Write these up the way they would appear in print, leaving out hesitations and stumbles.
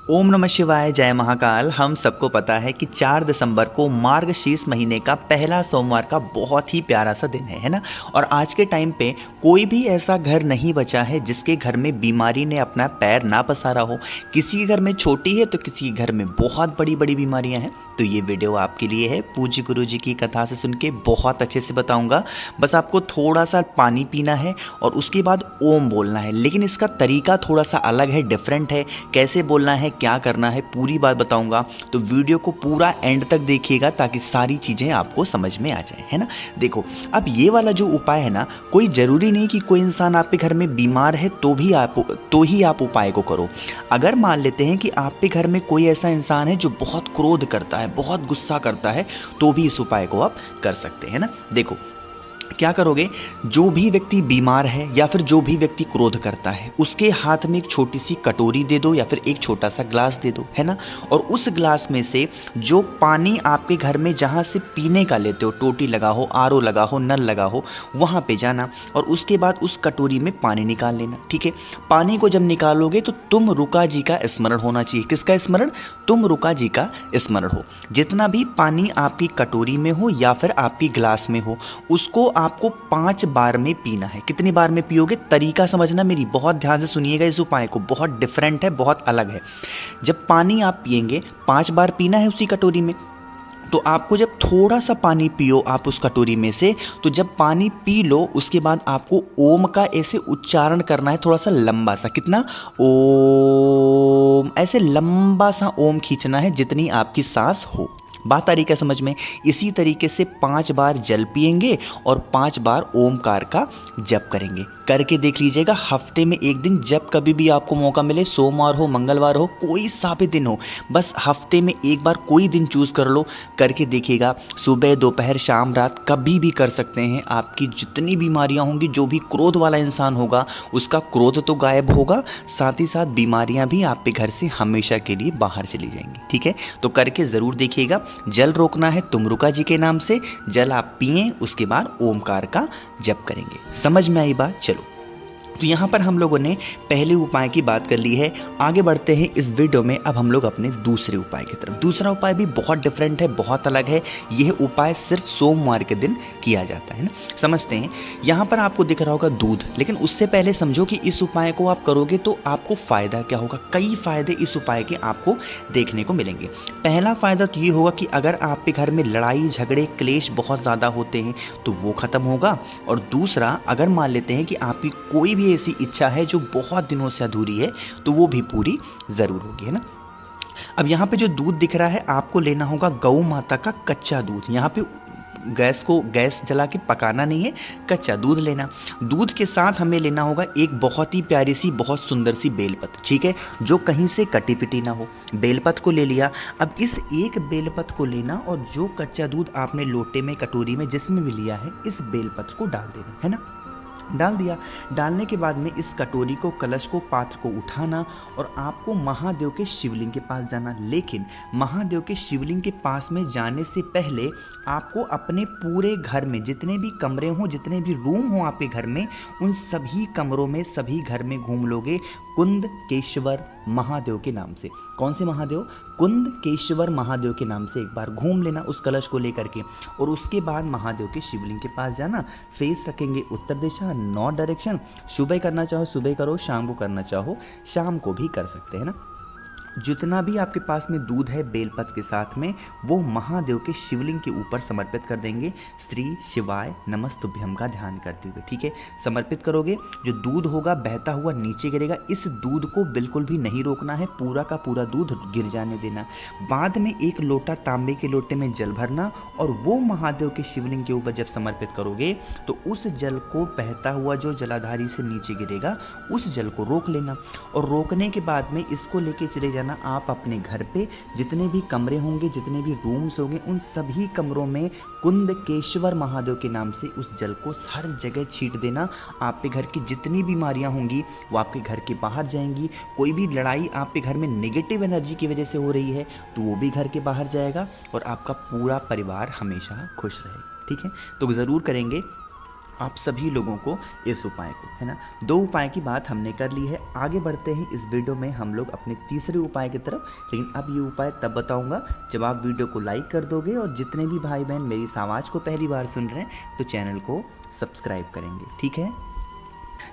ओम नमः शिवाय, जय महाकाल। हम सबको पता है कि 4 दिसंबर को मार्गशीर्ष महीने का पहला सोमवार का बहुत ही प्यारा सा दिन है ना। और आज के टाइम पे कोई भी ऐसा घर नहीं बचा है जिसके घर में बीमारी ने अपना पैर ना पसारा हो। किसी के घर में छोटी है तो किसी के घर में बहुत बड़ी बड़ी बीमारियां हैं। तो ये वीडियो आपके लिए है। पूज्य गुरु जी की कथा से सुन के बहुत अच्छे से बताऊंगा। बस आपको थोड़ा सा पानी पीना है और उसके बाद ओम बोलना है, लेकिन इसका तरीका थोड़ा सा अलग है, डिफरेंट है। कैसे बोलना है, क्या करना है, पूरी बात बताऊंगा। तो वीडियो को पूरा एंड तक देखिएगा ताकि सारी चीज़ें आपको समझ में आ जाए, है ना। देखो, अब ये वाला जो उपाय है ना, कोई ज़रूरी नहीं कि कोई इंसान आपके घर में बीमार है तो ही आप उपाय को करो। अगर मान लेते हैं कि आपके घर में कोई ऐसा इंसान है जो बहुत क्रोध करता है, बहुत गुस्सा करता है, तो भी इस उपाय को आप कर सकते हैं ना। देखो क्या करोगे, जो भी व्यक्ति बीमार है या फिर जो भी व्यक्ति क्रोध करता है, उसके हाथ में एक छोटी सी कटोरी दे दो या फिर एक छोटा सा ग्लास दे दो, है ना। और उस ग्लास में से जो पानी आपके घर में जहाँ से पीने का लेते हो, टोटी लगा हो, आरओ लगा हो, नल लगा हो, वहाँ पे जाना और उसके बाद उस कटोरी में पानी निकाल लेना, ठीक है। पानी को जब निकालोगे तो तुम रुका जी का स्मरण होना चाहिए। किसका स्मरण? तुम रुका जी का स्मरण हो। जितना भी पानी आपकी कटोरी में हो या फिर आपकी ग्लास में हो, उसको आपको 5 बार में पीना है। कितनी बार में पियोगे, तरीका समझना मेरी, बहुत ध्यान से सुनिएगा। इस उपाय को बहुत डिफरेंट है, बहुत अलग है। जब पानी आप पिएंगे 5 बार पीना है उसी कटोरी में। तो आपको जब थोड़ा सा पानी पियो आप उस कटोरी में से, तो जब पानी पी लो उसके बाद आपको ओम का ऐसे उच्चारण करना है, थोड़ा सा लंबा सा। कितना? ओम। ऐसे लंबा सा ओम खींचना है जितनी आपकी सांस हो। बात आ रही क्या समझ में? इसी तरीके से 5 बार जल पिएंगे और 5 बार ओमकार का जप करेंगे। करके देख लीजिएगा। हफ्ते में एक दिन, जब कभी भी आपको मौका मिले, सोमवार हो, मंगलवार हो, कोई सा भी दिन हो, बस हफ्ते में एक बार कोई दिन चूज़ कर लो, करके देखिएगा। सुबह, दोपहर, शाम, रात, कभी भी कर सकते हैं। आपकी जितनी बीमारियां होंगी, जो भी क्रोध वाला इंसान होगा उसका क्रोध तो गायब होगा, साथ ही साथ बीमारियां भी आपके घर से हमेशा के लिए बाहर चली जाएंगी, ठीक है। तो करके ज़रूर देखिएगा। जल रोकना है तुमरुका जी के नाम से, जल आप पिएं, उसके बाद ओमकार का जप करेंगे। समझ में आई बात? चलो, तो यहाँ पर हम लोगों ने पहले उपाय की बात कर ली है। आगे बढ़ते हैं इस वीडियो में। अब हम लोग अपने दूसरे उपाय की तरफ। दूसरा उपाय भी बहुत डिफरेंट है, बहुत अलग है। यह उपाय सिर्फ सोमवार के दिन किया जाता है ना। समझते हैं। यहाँ पर आपको दिख रहा होगा दूध, लेकिन उससे पहले समझो कि इस उपाय को आप करोगे तो आपको फ़ायदा क्या होगा। कई फ़ायदे इस उपाय के आपको देखने को मिलेंगे। पहला फ़ायदा तो ये होगा कि अगर आपके घर में लड़ाई झगड़े क्लेश बहुत ज़्यादा होते हैं तो वो ख़त्म होगा। और दूसरा, अगर मान लेते हैं कि आपकी कोई भी ऐसी इच्छा है जो बहुत दिनों से अधूरी है, तो वो भी पूरी ज़रूर होगी, है ना। अब यहाँ पे जो दूध दिख रहा है, आपको लेना होगा गौ माता का कच्चा दूध। यहाँ पे गैस जला के पकाना नहीं है, कच्चा दूध लेना। दूध के साथ हमें लेना होगा एक बहुत ही प्यारी सी, बहुत सुंदर सी बेलपत्र, ठीक है, जो कहीं से कटी पिटी ना हो। बेलपत्र को ले लिया। अब इस एक बेलपत्र को लेना और जो कच्चा दूध आपने लोटे में, कटोरी में, जिसमें भी लिया है, इस बेलपत्र को डाल देना, है ना। डाल दिया। डालने के बाद में इस कटोरी को, कलश को, पात्र को उठाना और आपको महादेव के शिवलिंग के पास जाना। लेकिन महादेव के शिवलिंग के पास में जाने से पहले आपको अपने पूरे घर में जितने भी कमरे हों, जितने भी रूम हों आपके घर में, उन सभी कमरों में, सभी घर में घूम लोगे कुंद केशवर महादेव के नाम से। कौन से महादेव? कुंद केशवर महादेव के नाम से एक बार घूम लेना उस कलश को लेकर के। और उसके बाद महादेव के शिवलिंग के पास जाना। फेस रखेंगे उत्तर दिशा, नॉर्थ डायरेक्शन। सुबह करना चाहो सुबह करो, शाम को करना चाहो शाम को भी कर सकते हैं ना। जितना भी आपके पास में दूध है बेलपत्र के साथ में, वो महादेव के शिवलिंग के ऊपर समर्पित कर देंगे। श्री शिवाय नमस्तुभ्यम का ध्यान करते हुए, ठीक है, समर्पित करोगे। जो दूध होगा बहता हुआ नीचे गिरेगा। इस दूध को बिल्कुल भी नहीं रोकना है, पूरा का पूरा दूध गिर जाने देना। बाद में एक लोटा तांबे के लोटे में जल भरना और वो महादेव के शिवलिंग के ऊपर जब समर्पित करोगे तो उस जल को, बहता हुआ जो जलाधारी से नीचे गिरेगा, उस जल को रोक लेना। और रोकने के बाद में इसको लेके चले जाना आप अपने घर पे। जितने भी कमरे होंगे, जितने भी रूम्स होंगे, उन सभी कमरों में कुंद केशवर महादेव के नाम से उस जल को हर जगह छींट देना। आपके घर की जितनी बीमारियां होंगी वो आपके घर के बाहर जाएंगी। कोई भी लड़ाई आपके घर में नेगेटिव एनर्जी की वजह से हो रही है तो वो भी घर के बाहर जाएगा और आपका पूरा परिवार हमेशा खुश रहेगा, ठीक है। तो ज़रूर करेंगे। आप सभी लोगों को इस उपाय को, है ना। 2 उपाय की बात हमने कर ली है। आगे बढ़ते हैं इस वीडियो में हम लोग अपने तीसरे उपाय की तरफ। लेकिन अब ये उपाय तब बताऊंगा जब आप वीडियो को लाइक कर दोगे और जितने भी भाई बहन मेरी इस आवाज़ को पहली बार सुन रहे हैं तो चैनल को सब्सक्राइब करेंगे, ठीक है।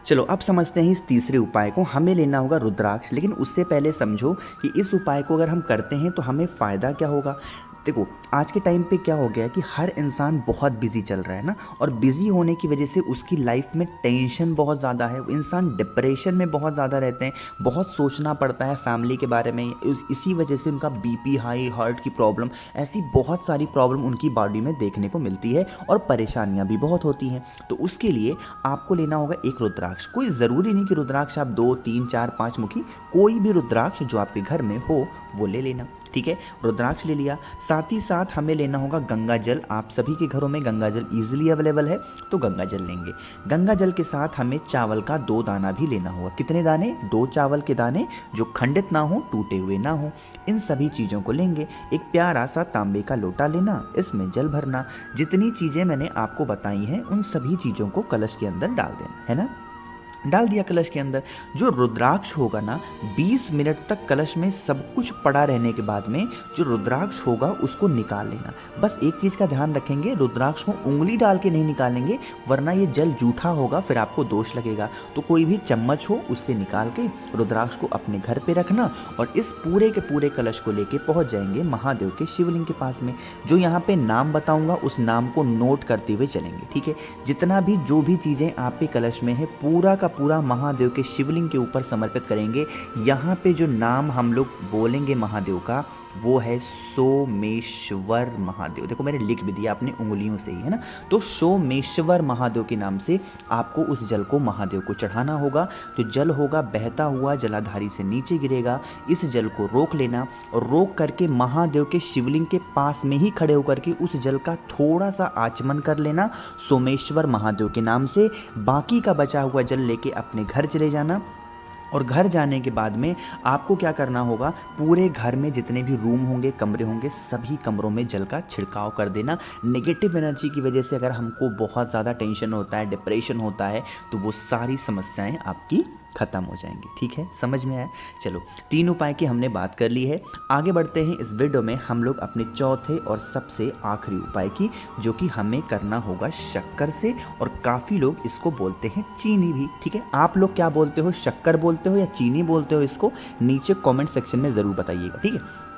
चलो अब समझते हैं इस तीसरे उपाय को। हमें लेना होगा रुद्राक्ष, लेकिन उससे पहले समझो कि इस उपाय को अगर हम करते हैं तो हमें फ़ायदा क्या होगा। देखो आज के टाइम पे क्या हो गया है कि हर इंसान बहुत बिजी चल रहा है ना, और बिजी होने की वजह से उसकी लाइफ में टेंशन बहुत ज़्यादा है। इंसान डिप्रेशन में बहुत ज़्यादा रहते हैं, बहुत सोचना पड़ता है फैमिली के बारे में। इसी वजह से उनका बीपी हाई, हार्ट की प्रॉब्लम, ऐसी बहुत सारी प्रॉब्लम उनकी बॉडी में देखने को मिलती है और परेशानियाँ भी बहुत होती हैं। तो उसके लिए आपको लेना होगा एक रुद्राक्ष। कोई ज़रूरी नहीं कि रुद्राक्ष आप 2, 3, 4, 5 मुखी, कोई भी रुद्राक्ष जो आपके घर में हो वो ले लेना, ठीक है। रुद्राक्ष ले लिया, साथ ही साथ हमें लेना होगा गंगा जल। आप सभी के घरों में गंगा जल ईजिली अवेलेबल है तो गंगा जल लेंगे। गंगा जल के साथ हमें चावल का 2 दाना भी लेना होगा। कितने दाने? 2 चावल के दाने जो खंडित ना हो, टूटे हुए ना हो। इन सभी चीज़ों को लेंगे। एक प्यारा सा तांबे का लोटा लेना, इसमें जल भरना। जितनी चीज़ें मैंने आपको बताई हैं उन सभी चीज़ों को कलश के अंदर डाल देना, है ना। डाल दिया कलश के अंदर। जो रुद्राक्ष होगा ना, 20 मिनट तक कलश में सब कुछ पड़ा रहने के बाद में जो रुद्राक्ष होगा उसको निकाल लेना। बस एक चीज़ का ध्यान रखेंगे, रुद्राक्ष को उंगली डाल के नहीं निकालेंगे, वरना ये जल जूठा होगा, फिर आपको दोष लगेगा। तो कोई भी चम्मच हो उससे निकाल के रुद्राक्ष को अपने घर पे रखना और इस पूरे के पूरे कलश को लेके पहुंच जाएंगे महादेव के शिवलिंग के पास में। जो यहाँ पे नाम बताऊंगा उस नाम को नोट करते हुए चलेंगे, ठीक है। जितना भी जो भी चीज़ें आपके कलश में है पूरा का पूरा महादेव के शिवलिंग के ऊपर समर्पित करेंगे। यहाँ पे जो नाम हम लोग बोलेंगे महादेव का वो है सोमेश्वर महादेव। देखो मैंने लिख भी दिया अपनी उंगलियों से ही, है ना। तो सोमेश्वर महादेव के नाम से आपको उस जल को महादेव को चढ़ाना होगा। जो जल होगा बहता हुआ जलाधारी से नीचे गिरेगा। इस जल को रोक लेना और रोक करके महादेव के शिवलिंग के पास में ही खड़े होकर के उस जल का थोड़ा सा आचमन कर लेना सोमेश्वर महादेव के नाम से। बाकी का बचा हुआ जल लेके अपने घर चले जाना। और घर जाने के बाद में आपको क्या करना होगा, पूरे घर में जितने भी रूम होंगे, कमरे होंगे, सभी कमरों में जल का छिड़काव कर देना। नेगेटिव एनर्जी की वजह से अगर हमको बहुत ज़्यादा टेंशन होता है, डिप्रेशन होता है, तो वो सारी समस्याएं आपकी खत्म हो जाएंगी, ठीक है। समझ में आया। चलो 3 उपाय की हमने बात कर ली है। आगे बढ़ते हैं इस वीडियो में हम लोग अपने चौथे और सबसे आखिरी उपाय की, जो कि हमें करना होगा शक्कर से। और काफ़ी लोग इसको बोलते हैं चीनी भी, ठीक है। आप लोग क्या बोलते हो, शक्कर बोलते हो या चीनी बोलते हो, इसको नीचे कमेंट सेक्शन में ज़रूर बताइएगा, ठीक है।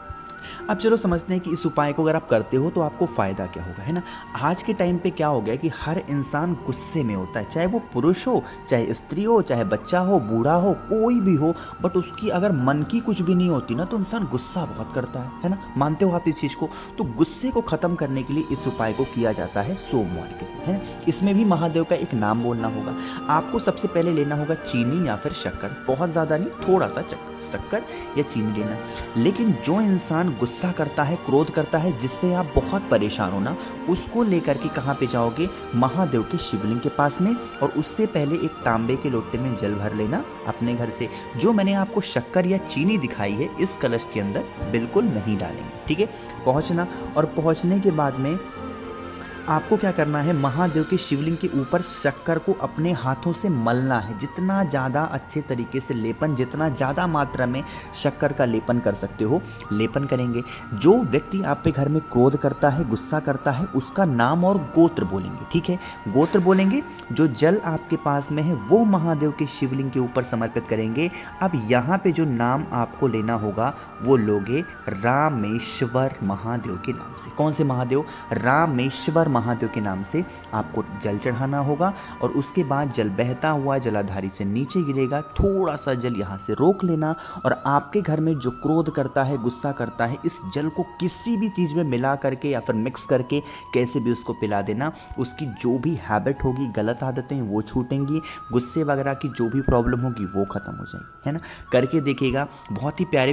अब चलो समझते हैं कि इस उपाय को अगर आप करते हो तो आपको फ़ायदा क्या होगा, है ना। आज के टाइम पे क्या हो गया कि हर इंसान गुस्से में होता है, चाहे वो पुरुष हो, चाहे स्त्री हो, चाहे बच्चा हो, बूढ़ा हो, कोई भी हो। बट उसकी अगर मन की कुछ भी नहीं होती ना तो इंसान गुस्सा बहुत करता है ना। मानते हो आप इस चीज़ को। तो गुस्से को ख़त्म करने के लिए इस उपाय को किया जाता है सोमवार के दिन, है ना। इसमें भी महादेव का एक नाम बोलना होगा। आपको सबसे पहले लेना होगा चीनी या फिर शक्कर, बहुत ज़्यादा नहीं, थोड़ा सा शक्कर या चीनी लेना। लेकिन जो इंसान गुस्सा करता है, क्रोध करता है, जिससे आप बहुत परेशान हो ना, उसको लेकर के कहाँ पे जाओगे, महादेव के शिवलिंग के पास में। और उससे पहले एक तांबे के लोटे में जल भर लेना अपने घर से। जो मैंने आपको शक्कर या चीनी दिखाई है इस कलश के अंदर बिल्कुल नहीं डालेंगे, ठीक है। पहुँचना, और पहुँचने के बाद में आपको क्या करना है, महादेव के शिवलिंग के ऊपर शक्कर को अपने हाथों से मलना है। जितना ज़्यादा अच्छे तरीके से लेपन, जितना ज़्यादा मात्रा में शक्कर का लेपन कर सकते हो लेपन करेंगे। जो व्यक्ति आप पे घर में क्रोध करता है, गुस्सा करता है, उसका नाम और गोत्र बोलेंगे, ठीक है। गोत्र बोलेंगे। जो जल आपके पास में है वो महादेव के शिवलिंग के ऊपर समर्पित करेंगे। अब यहाँ पे जो नाम आपको लेना होगा वो लोगे रामेश्वर महादेव के नाम से। कौन से महादेव? रामेश्वर महादेव के नाम से आपको जल चढ़ाना होगा। और उसके बाद जल बहता हुआ जलाधारी से नीचे गिरेगा। थोड़ा सा जल यहाँ से रोक लेना और आपके घर में जो क्रोध करता है, गुस्सा करता है, इस जल को किसी भी चीज़ में मिला करके या फिर मिक्स करके कैसे भी उसको पिला देना। उसकी जो भी हैबिट होगी, गलत आदतें वो छूटेंगी, गुस्से वगैरह की जो भी प्रॉब्लम होगी वो खत्म हो जाएगी, है ना। करके देखिएगा, बहुत ही प्यारे